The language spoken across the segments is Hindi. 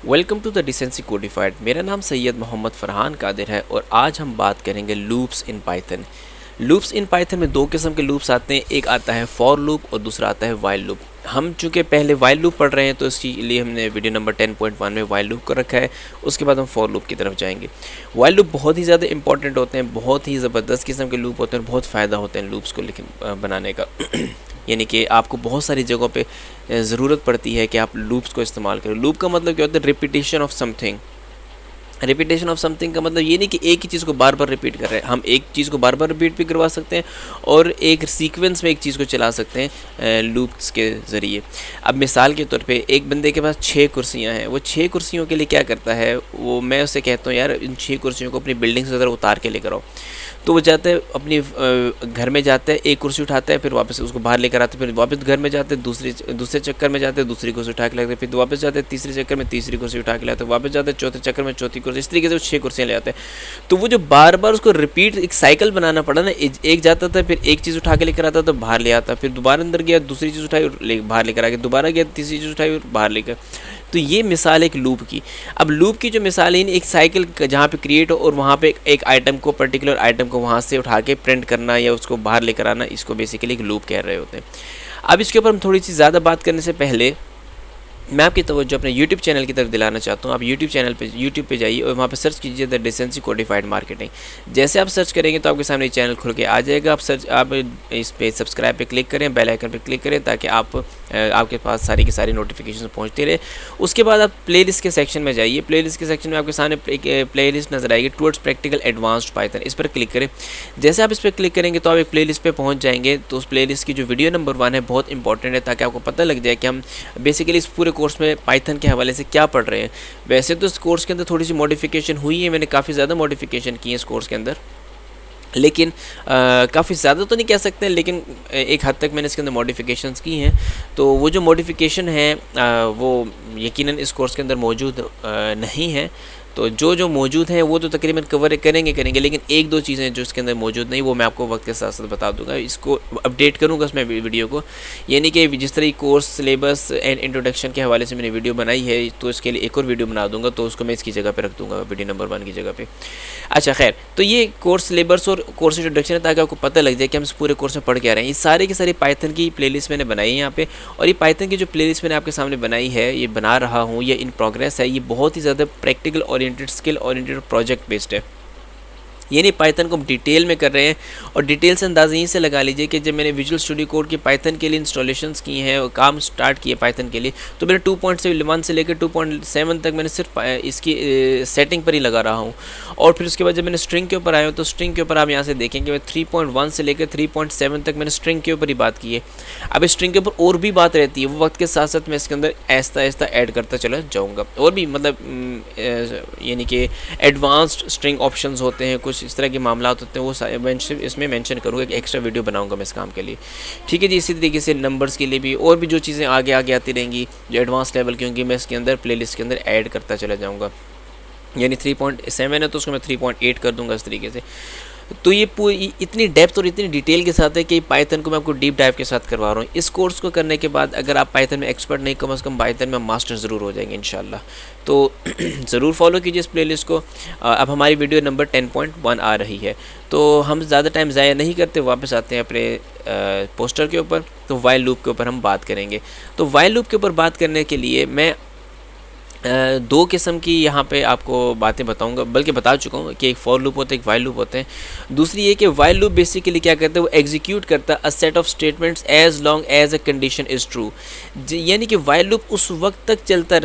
Welcome to the decency codified. मेरा नाम सैयद मोहम्मद फ़रहान कादिर है और आज हम बात करेंगे loops in Python. Loops in Python में दो किस्म के लूप्स आते हैं, एक आता है फॉर लूप और दूसरा आता है वाइल लूप। हम चूँकि पहले वाइल लूप पढ़ रहे हैं तो इसके लिए हमने वीडियो नंबर 10.1 में वाइल लूप कर रखा है। उसके बाद हम फॉर लूप की तरफ जाएंगे। वाइल लूप बहुत ही ज़्यादा इंपॉर्टेंट होते हैं, बहुत ही ज़बरदस्त किस्म के लूप होते हैं और बहुत फ़ायदा होता है लूप्स को बनाने का यानी कि आपको बहुत सारी जगहों पे ज़रूरत पड़ती है कि आप लूप्स को इस्तेमाल करें। लूप का मतलब क्या होता है? Repetition of something. Repetition of something का मतलब ये नहीं कि एक ही चीज़ को बार बार रिपीट कर रहे हैं। हम एक चीज़ को बार बार रिपीट भी करवा सकते हैं और एक सीक्वेंस में एक चीज़ को चला सकते हैं लूप्स के ज़रिए। अब मिसाल के तौर पे एक बंदे के पास 6 कुर्सियाँ हैं, वो 6 कुर्सियों के लिए क्या करता है, वो मैं उससे कहता हूँ यार इन 6 कुर्सियों को अपनी बिल्डिंग से ज़रा उतार के लेकर आओ। तो वो जाता है अपनी घर में जाता है, एक कुर्सी उठाता है, फिर वापस उसको बाहर लेकर आते हैं, फिर वापस घर में जाते हैं, दूसरे चक्कर में जाते हैं, दूसरी कुर्सी उठा के लाते हैं, फिर वापस जाते हैं, तीसरे चक्कर में तीसरी कुर्सी उठा के लाते हैं, वापस जाते हैं, चौथे चक्कर में चौथी कुर्सी। इस तरीके से वो 6 कुर्सियाँ ले आते हैं। तो वो जो बार बार उसको रिपीट एक साइकिल बनाना पड़ा ना, एक जाता था, फिर एक चीज़ उठा के लेकर आता था, बाहर ले आता, फिर दोबारा अंदर गया, दूसरी चीज़ उठाई और बाहर लेकर आ गया, दोबारा गया, तीसरी चीज़ उठाई और बाहर लेकर। तो ये मिसाल एक लूप की। अब लूप की जो मिसाल है, एक साइकिल जहाँ पे क्रिएट हो और वहाँ पे एक आइटम को, पर्टिकुलर आइटम को वहाँ से उठा के प्रिंट करना या उसको बाहर लेकर आना, इसको बेसिकली एक लूप कह रहे होते हैं। अब इसके ऊपर हम थोड़ी सी ज़्यादा बात करने से पहले मैं आपकी तवज्जो अपने YouTube चैनल की तरफ दिलाना चाहता हूँ। आप YouTube पे जाइए और वहाँ पे सर्च कीजिए द डिसेंसी कोडिफाइड मार्केटिंग। जैसे आप सर्च करेंगे तो आपके सामने चैनल खुल के आ जाएगा। आप इस पे सब्सक्राइब पे क्लिक करें, बेल आइकन पे क्लिक करें ताकि आपके पास सारी की सारी नोटिफिकेशन पहुँचती रहे। उसके बाद आप प्लेलिस्ट के सेक्शन में जाइए। प्लेलिस्ट के सेक्शन में आपके सामने एक प्लेलिस्ट नज़र आएगी, टुवर्ड्स प्रैक्टिकल एडवांस्ड पाइथन। इस पर क्लिक करें। जैसे आप इस पर क्लिक करेंगे तो आप एक प्लेलिस्ट पे पहुँच जाएंगे। तो उस प्लेलिस्ट की जो वीडियो नंबर 1 है बहुत इंपॉर्टेंट है, ताकि आपको पता लग जाए कि हम बेसिकली इस पूरे कोर्स में पाइथन के हवाले से क्या पढ़ रहे हैं। वैसे तो इस कोर्स के अंदर थोड़ी सी मॉडिफिकेशन हुई है, मैंने काफ़ी ज़्यादा मॉडिफिकेशन की है इस कोर्स के अंदर, लेकिन काफ़ी ज़्यादा तो नहीं कह सकते, लेकिन एक हद तक मैंने इसके अंदर मॉडिफिकेशंस की हैं। तो वो जो मॉडिफिकेशन है वो यकीनन इस कोर्स के अंदर मौजूद नहीं है। तो जो मौजूद हैं वो तो तकरीबन कवर करेंगे, लेकिन एक दो चीज़ें जो इसके अंदर मौजूद नहीं, वो मैं आपको वक्त के साथ साथ बता दूंगा। इसको अपडेट करूंगा उसमें वीडियो को, यानी कि जिस तरह कोर्स सिलेबस एंड इंट्रोडक्शन के हवाले से मैंने वीडियो बनाई है, तो इसके लिए एक और वीडियो बना दूंगा, तो उसको मैं इसकी जगह पर रख दूँगा, वीडियो नंबर 1 की जगह पर। अच्छा खैर, तो ये कोर्स सिलेबस और कोर्स इंट्रोडक्शन है ताकि आपको पता लग जाए कि हम इस पूरे कोर्स में पढ़ के आ रहे हैं। ये सारे की सारी पाइथन की प्लेलिस्ट मैंने बनाई है यहाँ पे, और ये पाइथन की जो प्लेलिस्ट मैंने आपके सामने बनाई है, ये बना रहा हूँ, ये इन प्रोग्रेस है। ये बहुत ही ज़्यादा practical oriented, skill oriented, project based है। ये नहीं पाइथन को हम डिटेल में कर रहे हैं, और डिटेल से अंदाज़ा यहीं से लगा लीजिए कि जब मैंने विजुअल स्टूडियो कोड की पाइथन के लिए इंस्टॉलेशंस की हैं और काम स्टार्ट किए पाइथन के लिए, तो मैंने 2.1 से लेकर 2.7 तक मैंने सिर्फ इसकी सेटिंग पर ही लगा रहा हूँ। और फिर उसके बाद जब मैंने स्ट्रिंग के ऊपर आया हूँ, तो स्ट्रिंग के ऊपर आप यहाँ से देखेंगे मैं 3.1 से लेकर 3.7 तक मैंने स्ट्रिंग के ऊपर ही बात की है। अब स्ट्रिंग के ऊपर और भी बात रहती है, वो वक्त के साथ साथ मैं इसके अंदर ऐसा ऐसा ऐड करता चला जाऊँगा। और भी मतलब यानी कि एडवांस्ड स्ट्रिंग ऑप्शंस होते हैं, कुछ इस तरह के मामला होते हैं, वो इसमें मेंशन करूँगा, एक एक्स्ट्रा वीडियो बनाऊंगा मैं इस काम के लिए। ठीक है जी। इसी तरीके से नंबर्स के लिए भी और भी जो चीज़ें आगे आती रहेंगी, जो एडवांस लेवल की होंगी, मैं इसके अंदर प्लेलिस्ट के अंदर ऐड करता चला जाऊँगा। यानी 3.7 है तो उसको मैं 3.8 कर दूँगा इस तरीके से। तो ये पूरी इतनी डेप्थ और इतनी डिटेल के साथ है कि पाइथन को मैं आपको डीप डाइव के साथ करवा रहा हूँ। इस कोर्स को करने के बाद अगर आप पाइथन में एक्सपर्ट नहीं, कम से कम पाइथन में मास्टर ज़रूर हो जाएंगे इंशाल्लाह। तो ज़रूर फॉलो कीजिए इस प्लेलिस्ट को। अब हमारी वीडियो नंबर 10.1 आ रही है, तो हम ज़्यादा टाइम ज़ाया नहीं करते, वापस आते हैं अपने पोस्टर के ऊपर। तो वाइल लूप के ऊपर हम बात करेंगे। तो वाइल लूप के ऊपर बात करने के लिए मैं दो किस्म की यहाँ पे आपको बातें बताऊंगा, बल्कि बता चुका हूँ कि एक फॉर लूप होता है, एक वाइल लूप होते हैं। दूसरी ये कि वाइल लूप बेसिकली क्या करता है, वो एग्जीक्यूट करता है a set of statements as long as a condition is true. यानी कि वाइल लूप उस वक्त तक चलता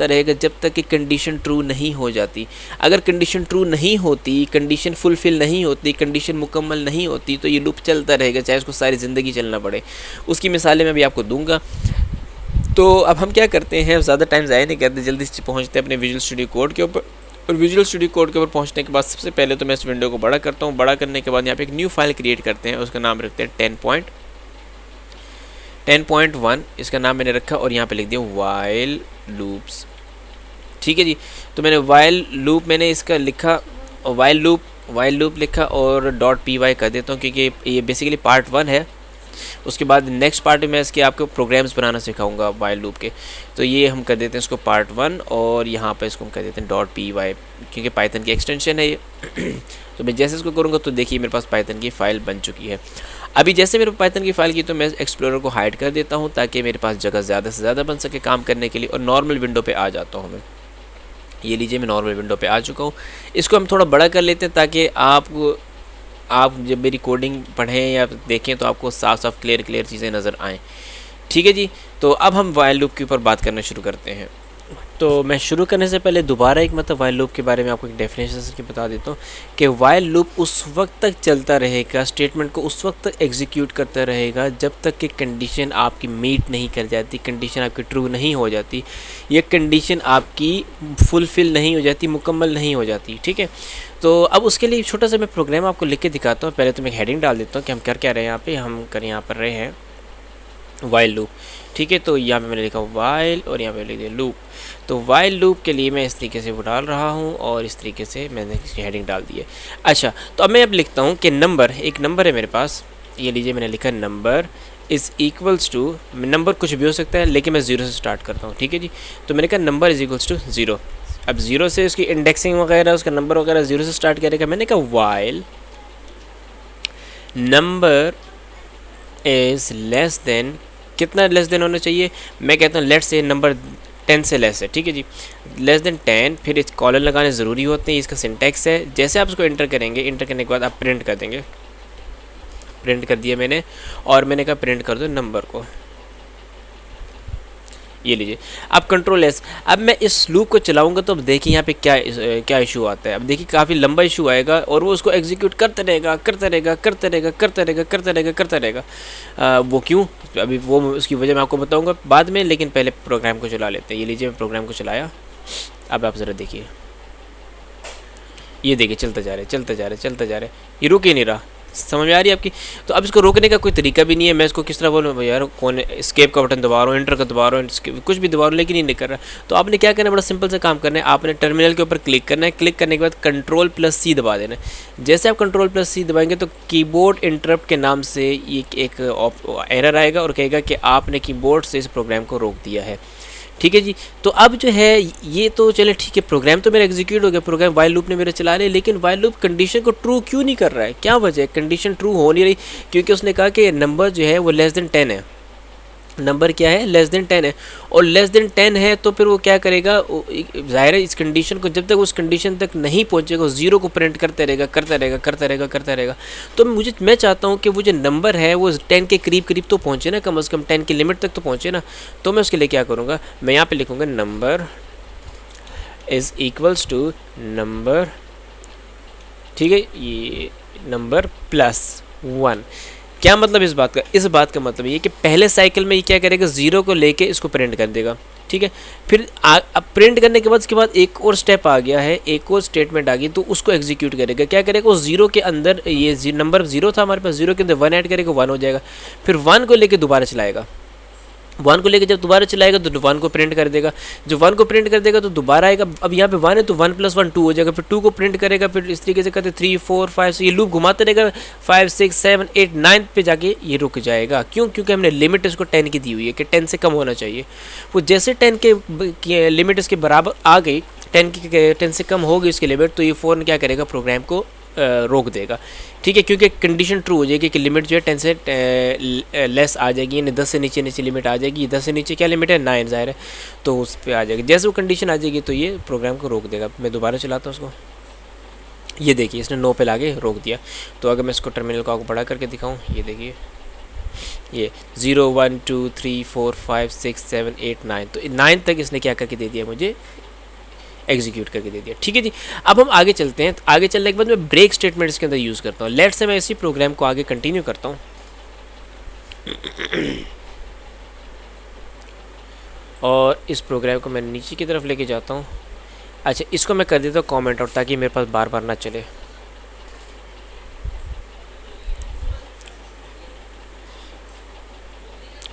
रहेगा जब तक कि कंडीशन ट्रू नहीं हो जाती। अगर कंडीशन ट्रू नहीं होती, कंडीशन फुलफिल नहीं होती, कंडीशन मुकम्मल नहीं होती, तो ये लूप चलता रहेगा, चाहे उसको सारी ज़िंदगी चलना पड़े। उसकी मिसालें मैं भी आपको दूँगा। तो अब हम क्या करते हैं, ज़्यादा टाइम ज़ाया नहीं करते, जल्दी से पहुंचते हैं अपने विजुअल स्टूडियो कोड के ऊपर। और विजुअल स्टूडियो कोड के ऊपर पहुंचने के बाद सबसे पहले तो मैं इस विंडो को बड़ा करता हूं। बड़ा करने के बाद यहाँ पे एक न्यू फाइल क्रिएट करते हैं, उसका नाम रखते हैं 10.1। इसका नाम मैंने रखा और यहाँ पे लिख दिया वाइल लूप्स। ठीक है जी। तो मैंने वाइल लूप मैंने इसका लिखा, वाइल लूप लिखा और .py कर देता हूँ, क्योंकि ये बेसिकली पार्ट 1 है। उसके बाद नेक्स्ट पार्ट में इसके आपको प्रोग्राम्स बनाना सिखाऊंगा वाइल लूप के। तो ये हम कर देते हैं इसको पार्ट 1 और यहाँ पर इसको हम कर देते हैं .py, क्योंकि पाइथन की एक्सटेंशन है ये। तो मैं जैसे इसको करूँगा तो देखिए मेरे पास पाइथन की फ़ाइल बन चुकी है। अभी जैसे मेरे पाइथन की फ़ाइल की तो मैं एक्सप्लोरर को हाइड कर देता हूँ ताकि मेरे पास जगह ज़्यादा से ज़्यादा बन सके काम करने के लिए, और नॉर्मल विंडो पे आ जाता हूँ मैं। ये लीजिए मैं नॉर्मल विंडो पे आ चुका हूँ। इसको हम थोड़ा बड़ा कर लेते हैं ताकि आप जब मेरी कोडिंग पढ़ें या देखें तो आपको साफ साफ क्लियर चीज़ें नज़र आएँ। ठीक है जी, तो अब हम वाइल लूप के ऊपर बात करना शुरू करते हैं। तो मैं शुरू करने से पहले दोबारा एक मतलब वाइल लूप के बारे में आपको एक डेफिनेशन की बता देता हूँ कि वाइल लूप उस वक्त तक चलता रहेगा, स्टेटमेंट को उस वक्त तक एग्जीक्यूट करता रहेगा जब तक कि कंडीशन आपकी मीट नहीं कर जाती, कंडीशन आपकी ट्रू नहीं हो जाती, या कंडीशन आपकी फुलफ़िल नहीं हो जाती, मुकम्मल नहीं हो जाती। ठीक है, तो अब उसके लिए छोटा सा मैं प्रोग्राम आपको लिख के दिखाता हूँ। पहले तो मैं एक हेडिंग डाल देता हूँ कि हम कर क्या रहे हैं यहाँ पे। हम कर यहाँ पर रहे हैं वाइल लूप। ठीक है, तो यहाँ पे मैंने लिखा वाइल और यहाँ पे लिख दिया लूप। तो वाइल लूप के लिए मैं इस तरीके से वो डाल रहा हूँ और इस तरीके से मैंने इसकी हेडिंग डाल दी है। अच्छा, तो अब मैं अब लिखता हूँ कि नंबर, एक नंबर है मेरे पास, ये लीजिए मैंने लिखा number is equals to, number कुछ भी हो सकता है लेकिन मैं 0 से स्टार्ट करता हूँ। ठीक है जी, तो मैंने कहा नंबर इज़ इक्वल्स टू 0। अब 0 से उसकी इंडेक्सिंग वगैरह, उसका नंबर वगैरह 0 से स्टार्ट करेगा। मैंने कहा while number is less than, कितना लेस देन होना चाहिए, मैं कहता हूँ लेट्स से नंबर 10 से लेस है। ठीक है जी, लेस देन 10, फिर इस कॉलर लगाने ज़रूरी होते हैं, इसका सिंटैक्स है। जैसे आप इसको इंटर करेंगे, इंटर करने के बाद आप प्रिंट कर देंगे। प्रिंट कर दिया मैंने, और मैंने कहा प्रिंट कर दो नंबर को, ये लीजिए। अब कंट्रोल एस, अब मैं इस लूप को चलाऊंगा तो अब देखिए यहाँ पे क्या इशू आता है। अब देखिए काफ़ी लंबा इशू आएगा और वो उसको एग्जीक्यूट करते रहेगा। वो क्यों, अभी वो उसकी वजह मैं आपको बताऊंगा बाद में, लेकिन पहले प्रोग्राम को चला लेते हैं। ये लीजिए मैं प्रोग्राम को चलाया। अब आप ज़रा देखिए, ये देखिए चलता जा रहा है, ये रुक ही नहीं रहा। समझ में आ रही है आपकी? तो अब इसको रोकने का कोई तरीका भी नहीं है। मैं इसको किस तरह बोलूँ यार, कौन एस्केप का बटन दबा रहा हूँ, एंटर का दबा रहा हूँ, कुछ भी दबा रहा हूँ, लेकिन ये नहीं कर रहा। तो आपने क्या करना है, बड़ा सिंपल से काम करना है। आपने टर्मिनल के ऊपर क्लिक करना है, क्लिक करने के बाद Ctrl+C दबा देना है। जैसे आप Ctrl+C दबाएंगे तो कीबोर्ड इंटरप्ट के नाम से एक एरर आएगा और कहेगा कि आपने कीबोर्ड से इस प्रोग्राम को रोक दिया है। ठीक है जी, तो अब जो है ये तो चले ठीक है, प्रोग्राम तो मेरा एग्जीक्यूट हो गया, प्रोग्राम वाइल लूप ने मेरे चला रहे, लेकिन वाइल लूप कंडीशन को ट्रू क्यों नहीं कर रहा है? क्या वजह है, कंडीशन ट्रू हो नहीं रही? क्योंकि उसने कहा कि नंबर जो है वो लेस देन 10 है। नंबर क्या है, लेस देन 10 है, और लेस देन 10 है तो फिर वो क्या करेगा, ज़ाहिर है इस कंडीशन को जब तक उस कंडीशन तक नहीं पहुंचेगा, 0 को प्रिंट करते रहेगा। तो मैं चाहता हूं कि वो जो नंबर है वो 10 के करीब तो पहुंचे ना, कम से कम 10 की लिमिट तक तो पहुंचे ना। तो मैं उसके लिए क्या करूँगा, मैं यहाँ पर लिखूँगा number is equals to number, ठीक है, ये नंबर +1। क्या मतलब इस बात का? इस बात का मतलब ये कि पहले साइकिल में ये क्या करेगा, 0 को लेके इसको प्रिंट कर देगा। ठीक है, फिर अब प्रिंट करने के बाद उसके बाद एक और स्टेप आ गया है, एक और स्टेटमेंट आ गई, तो उसको एग्जीक्यूट करेगा। क्या करेगा, वो 0 के अंदर, ये नंबर 0 था हमारे पास, 0 के अंदर 1 ऐड करेगा, 1 हो जाएगा। फिर 1 को लेके दोबारा चलाएगा, 1 को लेकर जब दोबारा चलाएगा तो 1 को प्रिंट कर देगा। जो 1 को प्रिंट कर देगा तो दोबारा आएगा। अब यहाँ पे 1 है तो 1 + 1 2 हो जाएगा। फिर 2 को प्रिंट करेगा, फिर इस तरीके से करते 3 4 5 से ये लूप घुमाते रहेगा। 5 6 7 8 9 पे जाके ये रुक जाएगा। क्यों? क्योंकि हमने लिमिट इसको 10 की दी हुई है कि 10 से कम होना चाहिए। वो जैसे 10 के लिमिट इसके बराबर आ गई, 10 से कम हो गई इसकी लिमिट, तो ये फ़ौरन क्या करेगा, प्रोग्राम को रोक देगा। ठीक है, क्योंकि कंडीशन ट्रू हो जाएगी कि लिमिट जो है 10 से लेस आ जाएगी, यानी 10 से नीचे लिमिट आ जाएगी। 10 से नीचे क्या लिमिट है, 9 ज़ाहिर है, तो उस पर आ जाएगी। जैसे वो कंडीशन आ जाएगी तो ये प्रोग्राम को रोक देगा। मैं दोबारा चलाता हूँ उसको, ये देखिए इसने 9 पे लाके रोक दिया। तो अगर मैं इसको टर्मिनल को आपको बड़ा करके दिखाऊँ, ये देखिए, ये 0 1 2 3 4 5 6 7 8 9, तो 9 तक इसने क्या करके दे दिया, मुझे एग्जीक्यूट करके दे दिया। ठीक है जी, अब हम आगे चलते हैं। आगे चलने के बाद मैं ब्रेक स्टेटमेंट इसके अंदर यूज़ करता हूँ। लेट्स से मैं इसी प्रोग्राम को आगे कंटिन्यू करता हूँ और इस प्रोग्राम को मैं नीचे की तरफ लेके जाता हूँ। अच्छा, इसको मैं कर देता हूँ कॉमेंट आउट, ताकि मेरे पास बार बार ना चले।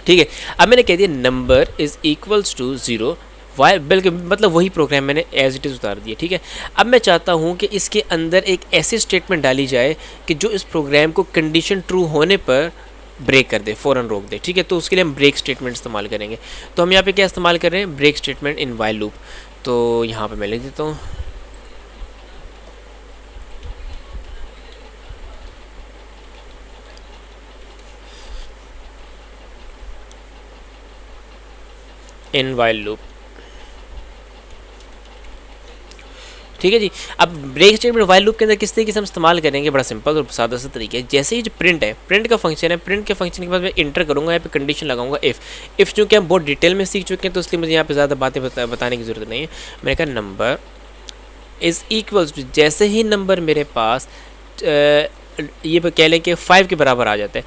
ठीक है, अब मैंने कह दिया number is equals to 0, Y, बल्कि मतलब वही प्रोग्राम मैंने एज इट इज़ उतार दिया। ठीक है, अब मैं चाहता हूँ कि इसके अंदर एक ऐसी स्टेटमेंट डाली जाए कि जो इस प्रोग्राम को कंडीशन ट्रू होने पर ब्रेक कर दे, फ़ौरन रोक दे, ठीक है। तो उसके लिए हम ब्रेक स्टेटमेंट इस्तेमाल करेंगे। तो हम यहाँ पे क्या इस्तेमाल कर रहे हैं, break statement in while loop. तो यहाँ पे मैं लिख देता हूँ इन वाइल लूप, ठीक है जी। अब ब्रेक स्टेटमेंट वाइल लूप के अंदर किस तरीके से हम इस्तेमाल करेंगे, बड़ा सिंपल और सादा सा तरीका है। जैसे ही जो प्रिंट है, प्रिंट का फंक्शन है, प्रिंट के फंक्शन के बाद मैं इंटर करूँगा, यहाँ पे कंडीशन लगाऊंगा इफ़ चूँकि हम बहुत डिटेल में सीख चुके हैं तो इसलिए मुझे यहाँ पे ज़्यादा बातें बताने की ज़रूरत नहीं है। मैंने कहा नंबर इज़ इक्वल्स टू, जैसे ही नंबर मेरे पास ये कह लें कि 5 के बराबर आ जाता है,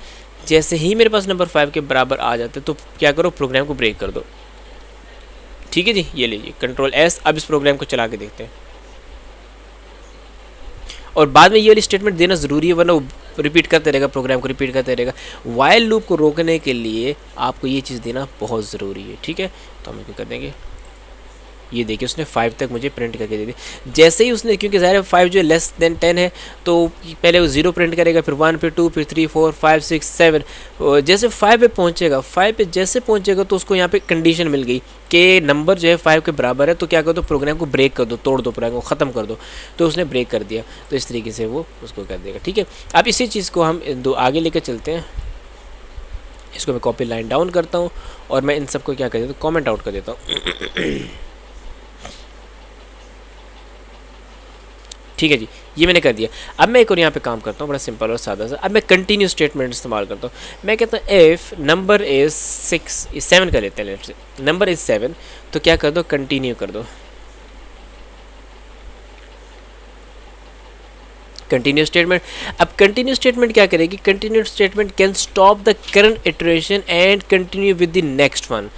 जैसे ही मेरे पास नंबर 5 के बराबर आ जाता है तो क्या करो, प्रोग्राम को ब्रेक कर दो, ठीक है जी। ये लीजिए कंट्रोल एस। अब इस प्रोग्राम को चला के देखते हैं, और बाद में ये वाली स्टेटमेंट देना ज़रूरी है, वरना वो रिपीट करते रहेगा, प्रोग्राम को रिपीट करते रहेगा। वाइल लूप को रोकने के लिए आपको ये चीज़ देना बहुत ज़रूरी है, ठीक है। तो हम क्या कर देंगे, ये देखिए उसने 5 तक मुझे प्रिंट करके दे दी। जैसे ही उसने, क्योंकि ज़ाहिर है 5 जो है लेस देन 10 है, तो पहले वो 0 प्रिंट करेगा, फिर 1, फिर 2, फिर 3, 4, 5, 6, 7। जैसे 5 पे पहुंचेगा, 5 पे जैसे पहुंचेगा तो उसको यहाँ पे कंडीशन मिल गई कि नंबर जो है 5 के बराबर है, तो क्या कर दो, प्रोग्राम को ब्रेक कर दो, तोड़ दो, प्रोग्राम को ख़त्म कर दो। तो उसने ब्रेक कर दिया, तो इस तरीके से वो उसको कर देगा, ठीक है। अब इसी चीज़ को हम दो आगे लेकर चलते हैं। इसको मैं कॉपी लाइन डाउन करता हूँ और मैं इन सबको क्या कर देता हूँ, कॉमेंट आउट कर देता हूँ ठीक है जी, ये मैंने कर दिया। अब मैं एक और यहाँ पे काम करता हूँ, बड़ा सिंपल और सादा सा। अब मैं कंटिन्यू स्टेटमेंट इस्तेमाल करता हूँ। मैं कहता हूँ इफ़ नंबर इज़ 7 कर लेते हैं, लेट्स से नंबर इज़ 7, तो क्या कर दो, कंटिन्यू कर दो, कंटिन्यू स्टेटमेंट। अब कंटिन्यू स्टेटमेंट क्या करेगी, continue statement can stop the current iteration and continue with the next one.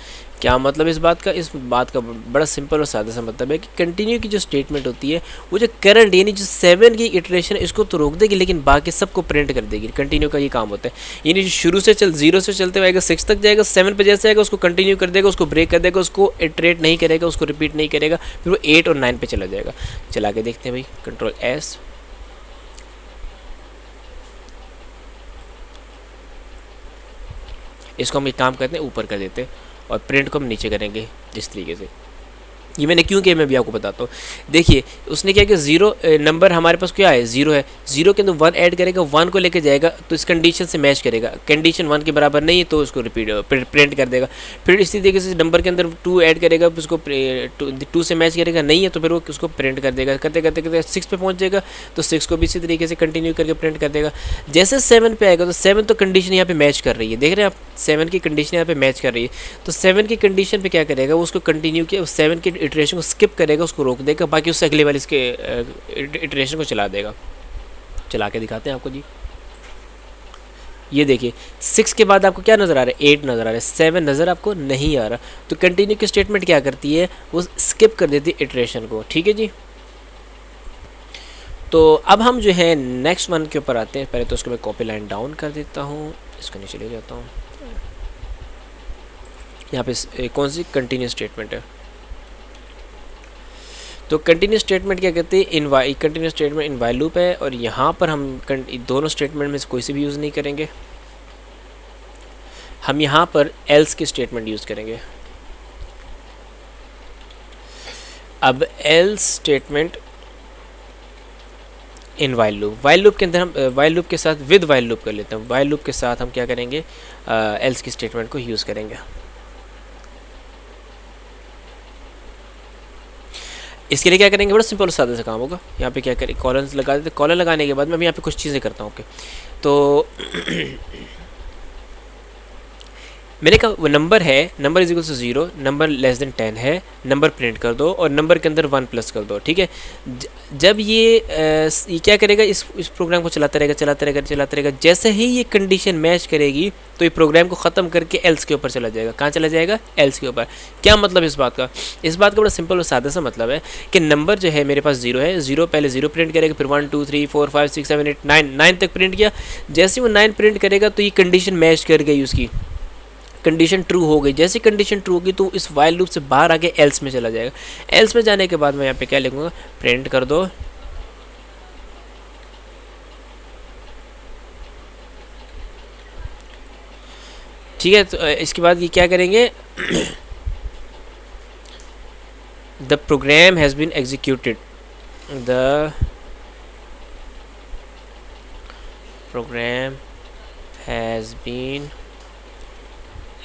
क्या मतलब इस बात का, इस बात का बड़ा सिंपल और सादा सा मतलब है कि कंटिन्यू की जो स्टेटमेंट होती है वो जो करंट यानी जो 7 की इटरेशन है इसको तो रोक देगी, लेकिन बाकी सबको प्रिंट कर देगी। कंटिन्यू का ये काम होता है, यानी जो शुरू से 0 से चलते हुए 6 तक जाएगा, 7 पे जैसे आएगा उसको कंटिन्यू कर देगा, उसको ब्रेक कर देगा, उसको इटरेट नहीं करेगा, उसको रिपीट नहीं करेगा, फिर वो 8 और 9 पे चला जाएगा। चला के देखते हैं भाई, कंट्रोल एस। इसको हम एक काम करते हैं, ऊपर कर देते हैं और प्रिंट को हम नीचे करेंगे इस तरीके से। ये मैंने क्यों किया मैं भी आपको बताता हूँ। देखिए उसने क्या कि 0 नंबर हमारे पास क्या है, 0 है, 0 के अंदर 1 ऐड करेगा, 1 को लेके जाएगा तो इस कंडीशन से मैच करेगा। कंडीशन 1 के बराबर नहीं है तो उसको रिपीट प्रिंट कर देगा। फिर इसी तरीके से नंबर के अंदर 2 ऐड करेगा, उसको 2 से मैच करेगा, नहीं है तो फिर वो उसको प्रिंट कर देगा। करते करते करते 6 पे पहुँच जाएगा तो 6 को भी इसी तरीके से कंटिन्यू करके प्रिंट कर देगा। जैसे 7 पे आएगा तो 7 तो कंडीशन यहाँ पे मैच कर रही है, देख रहे हैं आप, 7 की कंडीशन यहाँ पे मैच कर रही है। तो 7 की कंडीशन पे क्या करेगा, वो उसको कंटिन्यू किया, 7 की इटरेशन को स्किप करेगा, उसको रोक देगा, बाकी उससे अगले वाले इसके इटरेशन को चला देगा। चला के दिखाते हैं आपको जी। ये देखिए 6 के बाद आपको क्या नज़र आ रहा है, 8 नज़र आ रहा है, 7 नज़र आपको नहीं आ रहा। तो कंटिन्यू की स्टेटमेंट क्या करती है, वो स्किप कर देती है इटरेशन को, ठीक है जी। तो अब हम जो है नेक्स्ट वन के ऊपर आते हैं। पहले तो उसको मैं कॉपी लाइन डाउन कर देता हूँ, इसको नीचे ले जाता हूँ। यहाँ पे कौन सी कंटिन्यू स्टेटमेंट है, तो कंटिन्यू स्टेटमेंट क्या कहते हैं, continue statement in while loop है, और यहाँ पर हम दोनों स्टेटमेंट में से कोई से भी यूज़ नहीं करेंगे, हम यहाँ पर एल्स की स्टेटमेंट यूज़ करेंगे। अब else statement in while loop के अंदर हम वाइल लूप के साथ विद वाइल लूप कर लेते हैं। वाइल लूप के साथ हम क्या करेंगे, एल्स की स्टेटमेंट को यूज़ करेंगे। इसके लिए क्या करेंगे, बड़ा सिंपल सादा सा काम होगा। यहाँ पे क्या करें, कॉलन लगा देते। कॉलन लगाने के बाद मैं यहाँ पे कुछ चीज़ें करता हूँ। ओके, तो मैंने कहा वो नंबर है, number is equal to 0, number less than 10 है, नंबर प्रिंट कर दो और नंबर के अंदर 1 प्लस कर दो, ठीक है। जब ये क्या करेगा, इस प्रोग्राम को चलाता रहेगा। जैसे ही ये कंडीशन मैच करेगी तो ये प्रोग्राम को ख़त्म करके एल्स के ऊपर चला जाएगा। कहाँ चला जाएगा, एल्स के ऊपर। क्या मतलब इस बात का, इस बात का बड़ा सिंपल और सादा सा मतलब है कि नंबर जो है मेरे पास 0 है, 0 पहले 0 प्रिंट करेगा, फिर 1 2 3 4 5 6 7 8 9 तक प्रिंट किया। जैसे वो 9 प्रिंट करेगा तो ये कंडीशन मैच कर गई, उसकी कंडीशन ट्रू हो गई। जैसे कंडीशन ट्रू होगी तो इस वाइल लूप से बाहर आके एल्स में चला जाएगा। एल्स में जाने के बाद मैं यहाँ पे क्या लिखूँगा, प्रिंट कर दो ठीक है, तो इसके बाद ये क्या करेंगे, the program has been executed, the program has been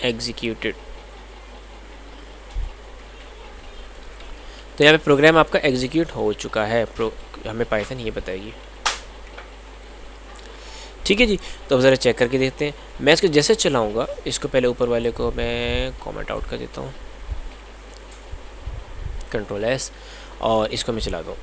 executed. तो यहाँ पे प्रोग्राम आपका एग्जीक्यूट हो चुका है, हमें पाइथन ये बताएगी। ठीक है जी, तो अब ज़रा चेक करके देखते हैं। मैं इसको जैसे चलाऊँगा, इसको पहले ऊपर वाले को मैं कमेंट आउट कर देता हूँ, कंट्रोल एस, और इसको मैं चला दूँ।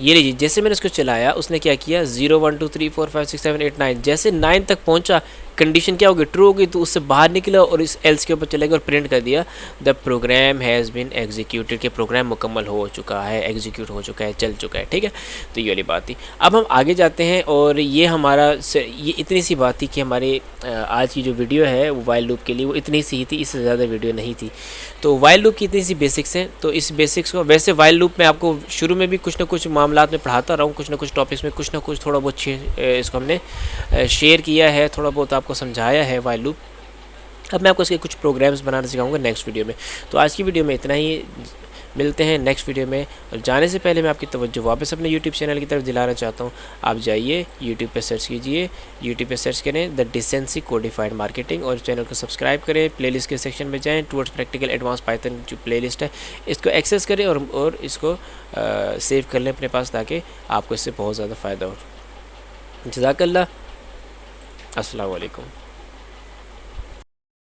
ये लीजिए, जैसे मैंने इसको चलाया उसने क्या किया, 0 1 2 3 4 5 6 7 8 9, जैसे 9 तक पहुंचा कंडीशन क्या होगी, ट्रू होगी, तो उससे बाहर निकला और इस एल्स के ऊपर चले गया और प्रिंट कर दिया the program has been executed, के प्रोग्राम मुकम्मल हो चुका है, एग्जीक्यूट हो चुका है, चल चुका है। ठीक है, तो ये वाली बात थी। अब हम आगे जाते हैं, और ये हमारा ये इतनी सी बात थी कि हमारे आज की जो वीडियो है वो वाइल लूप के लिए वो इतनी सी ही थी, इससे ज़्यादा वीडियो नहीं थी। तो वाइल लूप की इतनी सी बेसिक्स हैं, तो इस बेसिक्स को, वैसे वाइल लूप में आपको शुरू में भी कुछ ना कुछ मामलात में पढ़ाता रहा हूँ, कुछ ना कुछ टॉपिक्स में कुछ ना कुछ थोड़ा बहुत इसको हमने शेयर किया है, थोड़ा बहुत आपको समझाया है वाइल लूप। अब मैं आपको इसके कुछ प्रोग्राम्स बनाना सिखाऊंगा नेक्स्ट वीडियो में। तो आज की वीडियो में इतना ही, मिलते हैं नेक्स्ट वीडियो में। और जाने से पहले मैं आपकी तवज्जो वापस अपने यूट्यूब चैनल की तरफ दिलाना चाहता हूँ। आप जाइए यूट्यूब पे सर्च कीजिए, यूट्यूब पे सर्च करें द डिसेंसी कोडिफाइड मार्केटिंग, और चैनल को सब्सक्राइब करें। प्लेलिस्ट के सेक्शन में जाएँ, टुवर्ड्स प्रैक्टिकल एडवांस पाइथन जो प्लेलिस्ट है इसको एक्सेस करें और इसको सेव कर लें अपने पास, ताकि आपको इससे बहुत ज़्यादा फ़ायदा हो। जज़ाकल्लाह, अस्सलाम वालेकुम।